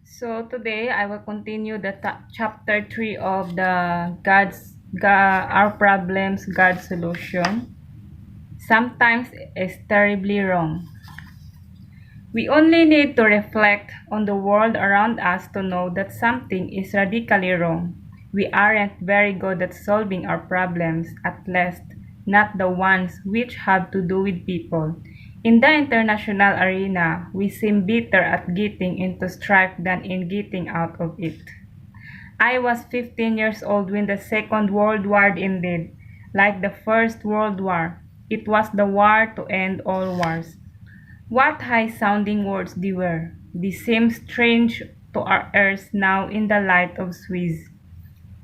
So today I will continue the chapter 3 of the Our Problems, God's Solution. Sometimes it's terribly wrong. We only need to reflect on the world around us to know that something is radically wrong. We aren't very good at solving our problems, at least not the ones which have to do with people. In the international arena, we seem better at getting into strife than in getting out of it. I was 15 years old when the Second World War ended. Like the First World War, it was the war to end all wars. What high-sounding words they were! They seem strange to our ears now in the light of Swiss,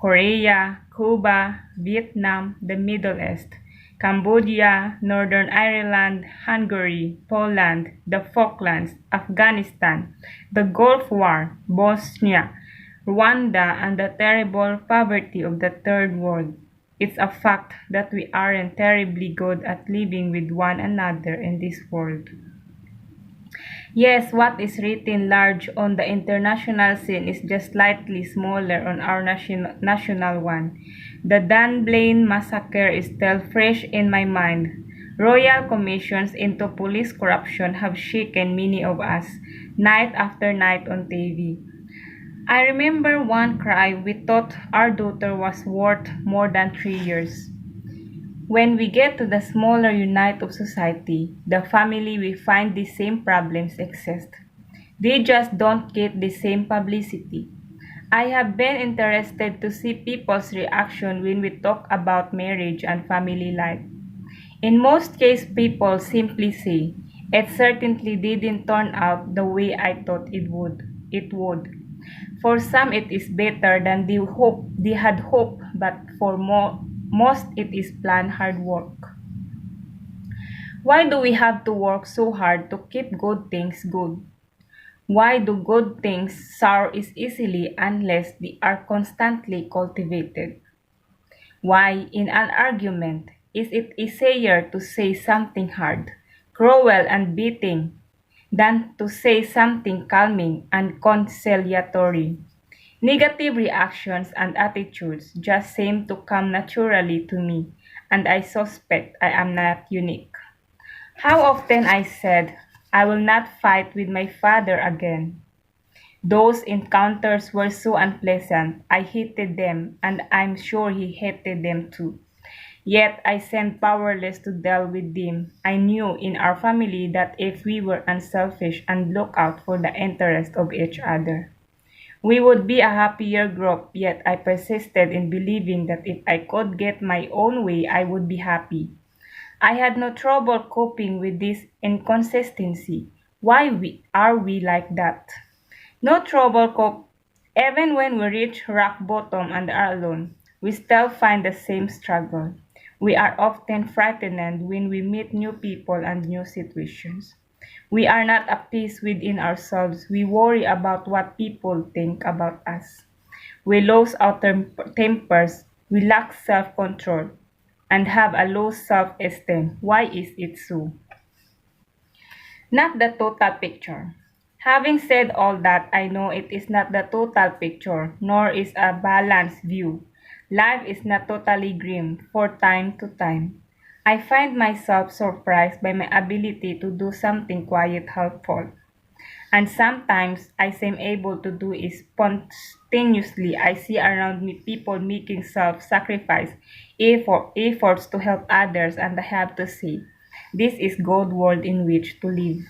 Korea, Cuba, Vietnam, the Middle East, Cambodia, Northern Ireland, Hungary, Poland, the Falklands, Afghanistan, the Gulf War, Bosnia, Rwanda, and the terrible poverty of the Third World. It's a fact that we aren't terribly good at living with one another in this world. Yes, what is written large on the international scene is just slightly smaller on our national one. The Dunblane massacre is still fresh in my mind. Royal commissions into police corruption have shaken many of us, night after night on TV. I remember one cry we thought our daughter was worth more than 3 years. When we get to the smaller unit of society, the family, we find the same problems exist. They just don't get the same publicity. I have been interested to see people's reaction when we talk about marriage and family life. In most cases, people simply say, "It certainly didn't turn out the way I thought it would." It would. For some, it is better than they had hoped, but for most, it is planned hard work. Why do we have to work so hard to keep good things good? Why do good things sour is easily unless they are constantly cultivated? Why, in an argument, is it easier to say something hard, cruel, and biting than to say something calming and conciliatory? Negative reactions and attitudes just seem to come naturally to me, and I suspect I am not unique. How often I said, "I will not fight with my father again." Those encounters were so unpleasant, I hated them, and I'm sure he hated them too. Yet I seemed powerless to deal with them. I knew in our family that if we were unselfish and look out for the interest of each other, we would be a happier group, yet I persisted in believing that if I could get my own way, I would be happy. I had no trouble coping with this inconsistency. Are we like that? No trouble cope. Even when we reach rock bottom and are alone, we still find the same struggle. We are often frightened when we meet new people and new situations. We are not at peace within ourselves. We worry about what people think about us. We lose our tempers. We lack self-control and have a low self-esteem. Why is it so? Not the total picture. Having said all that, I know it is not the total picture, nor is a balanced view. Life is not totally grim from time to time. I find myself surprised by my ability to do something quite helpful. And sometimes I seem able to do it spontaneously. I see around me people making self-sacrifice efforts to help others, and I have to say, this is God world in which to live.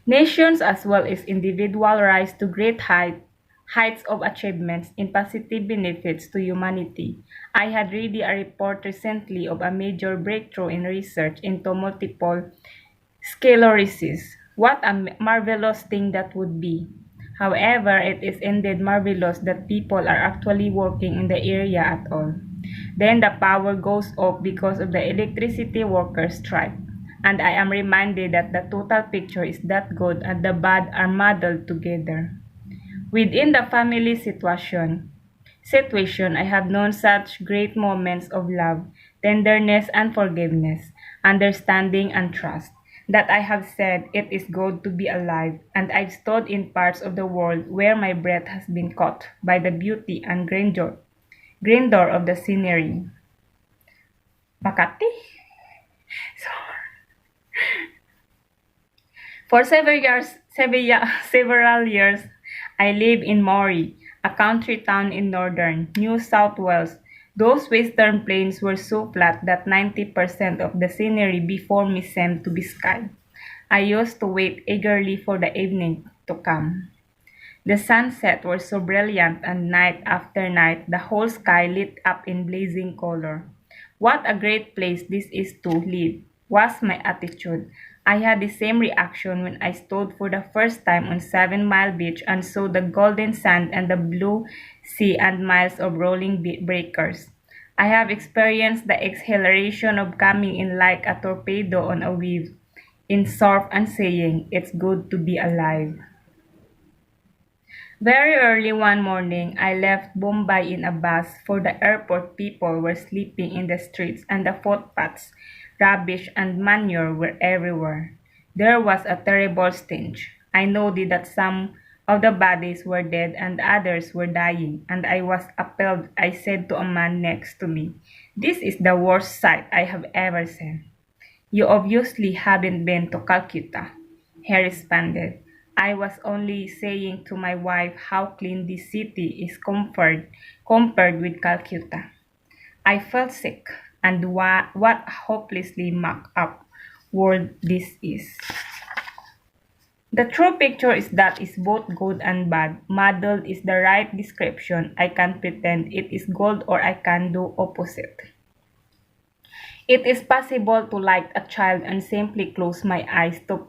Nations as well as individuals rise to great heights of achievements in positive benefits to humanity. I had read a report recently of a major breakthrough in research into multiple sclerosis. What a marvelous thing that would be. However, it is indeed marvelous that people are actually working in the area at all. Then the power goes off because of the electricity workers' strike. And I am reminded that the total picture is that good and the bad are muddled together. Within the family situation, I have known such great moments of love, tenderness and forgiveness, understanding and trust. that I have said it is good to be alive, and I've stood in parts of the world where my breath has been caught by the beauty and grandeur of the scenery. Makati? So, for several years, I lived in Maury, a country town in northern New South Wales. Those western plains were so flat that 90% of the scenery before me seemed to be sky. I used to wait eagerly for the evening to come. The sunset was so brilliant, and night after night the whole sky lit up in blazing color. What a great place this is to live, was my attitude. I had the same reaction when I stood for the first time on 7 Mile Beach and saw the golden sand and the blue sea and miles of rolling breakers. I have experienced the exhilaration of coming in like a torpedo on a wave in surf and saying, "It's good to be alive." Very early one morning, I left Bombay in a bus, for the airport people were sleeping in the streets and the footpaths. Rubbish and manure were everywhere. There was a terrible stench. I noted that some of the bodies were dead and others were dying, and I was appalled. I said to a man next to me, "This is the worst sight I have ever seen." "You obviously haven't been to Calcutta," he responded. "I was only saying to my wife how clean this city is compared with Calcutta." I felt sick, and what a hopelessly mocked up world this is. The true picture is that is both good and bad. Muddled is the right description. I can pretend it is gold, or I can do opposite. It is possible to like a child and simply close my eyes to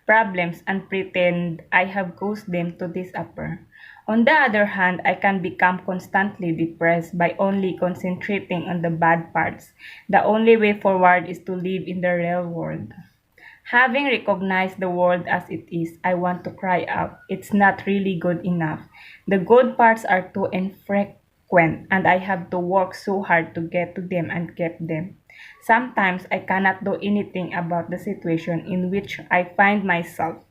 problems and pretend I have caused them to disappear. On the other hand, I can become constantly depressed by only concentrating on the bad parts. The only way forward is to live in the real world. Having recognized the world as it is, I want to cry out, "It's not really good enough." The good parts are too infrequent, and I have to work so hard to get to them and keep them. Sometimes I cannot do anything about the situation in which I find myself.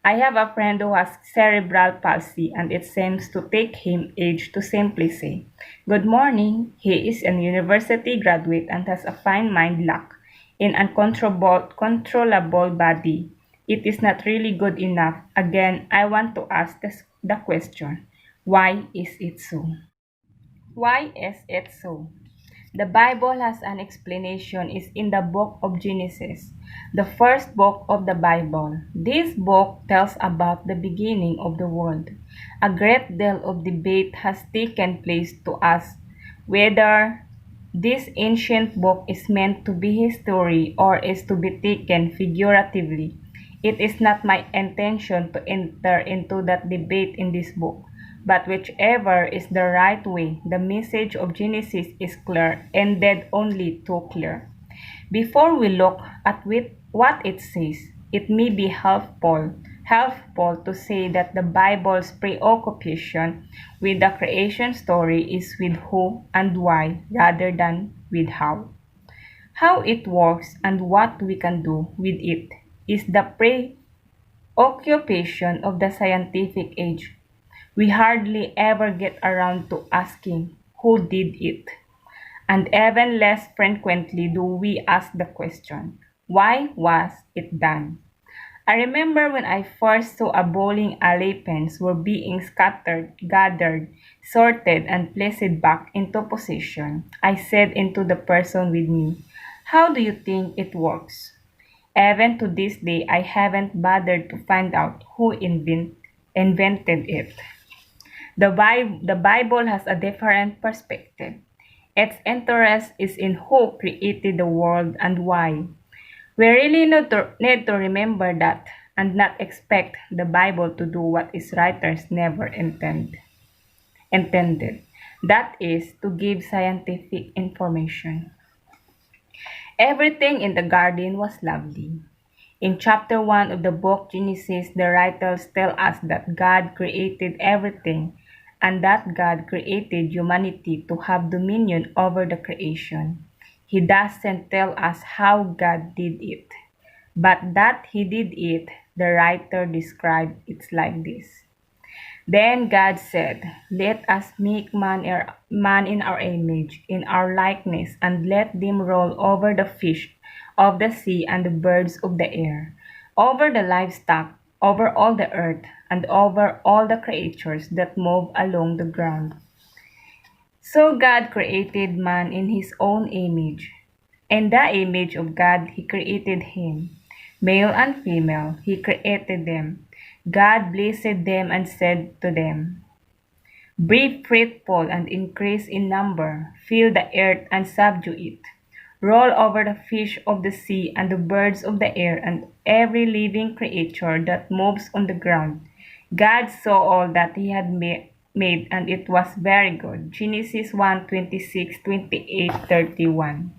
I have a friend who has cerebral palsy, and it seems to take him age to simply say, "Good morning." He is a university graduate and has a fine mind, luck, in controllable body. It is not really good enough. Again, I want to ask the question, why is it so? Why is it so? The Bible has an explanation. Is in the book of Genesis, the first book of the Bible. This book tells about the beginning of the world. A great deal of debate has taken place to us whether this ancient book is meant to be history or is to be taken figuratively. It is not my intention to enter into that debate in this book. But whichever is the right way, the message of Genesis is clear, and dead only too clear. Before we look at what it says, it may be helpful to say that the Bible's preoccupation with the creation story is with who and why rather than with how. How it works and what we can do with it is the preoccupation of the scientific age. We hardly ever get around to asking who did it, and even less frequently do we ask the question, why was it done? I remember when I first saw a bowling alley pins were being scattered, gathered, sorted, and placed back into position. I said into the person with me, "How do you think it works?" Even to this day, I haven't bothered to find out who invented it. The Bible has a different perspective. Its interest is in who created the world and why. We really need to remember that and not expect the Bible to do what its writers never intended. That is, to give scientific information. Everything in the garden was lovely. In chapter 1 of the book Genesis, the writers tell us that God created everything and that God created humanity to have dominion over the creation. He doesn't tell us how God did it. But that he did it, the writer described it like this. Then God said, "Let us make man in our image, in our likeness, and let them rule over the fish of the sea and the birds of the air, over the livestock, over all the earth, and over all the creatures that move along the ground." So God created man in his own image. In the image of God he created him. Male and female he created them. God blessed them and said to them, "Be fruitful and increase in number, fill the earth and subdue it. Rule over the fish of the sea and the birds of the air and every living creature that moves on the ground." God saw all that he had made, and it was very good. Genesis 1:26, 28, 31.